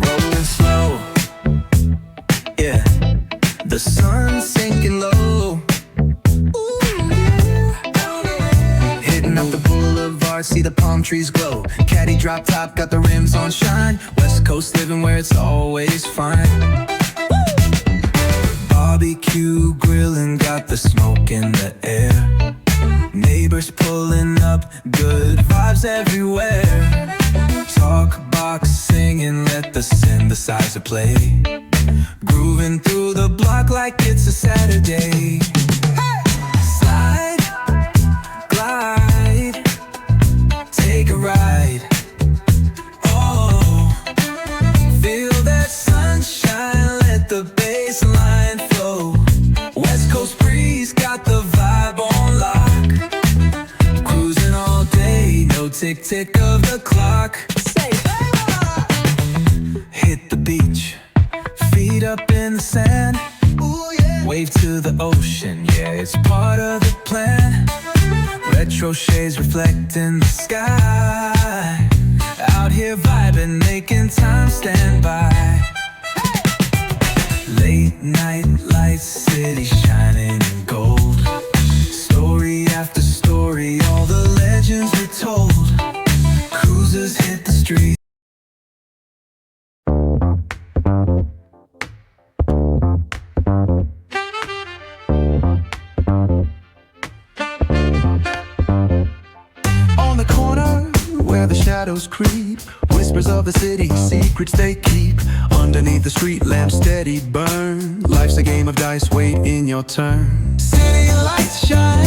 Rolling slow, yeah. The sun's sinking low. Hitting up the boulevard, see the palm trees glow. Caddy drop top, got the rims on shine. West Coast living where it's always fine. Barbecue grilling, got the smoke in the air. Neighbors pulling up, good vibes everywhere. Talk box singing, let the synthesizer play. Grooving through the block like it's a Saturday. Slide, glide, take a ride. Oh, feel that sunshine, let the bass line flow. West Coast breeze, got the vibe on lock. Cruising all day, no tick-tick of the clock. Hit the beach, feet up in the sand. Ooh, yeah. Wave to the ocean, yeah, it's part of the plan. Retro shades reflecting the sky. Out here vibing, making time stand by. Late night lights, city shining in gold. Story after story, all the legends are told. Cruisers hit the street. On the corner where the shadows creep, whispers of the city, secrets they keep. Underneath the street lamp, steady burn. Life's a game of dice, wait in your turn. City lights shine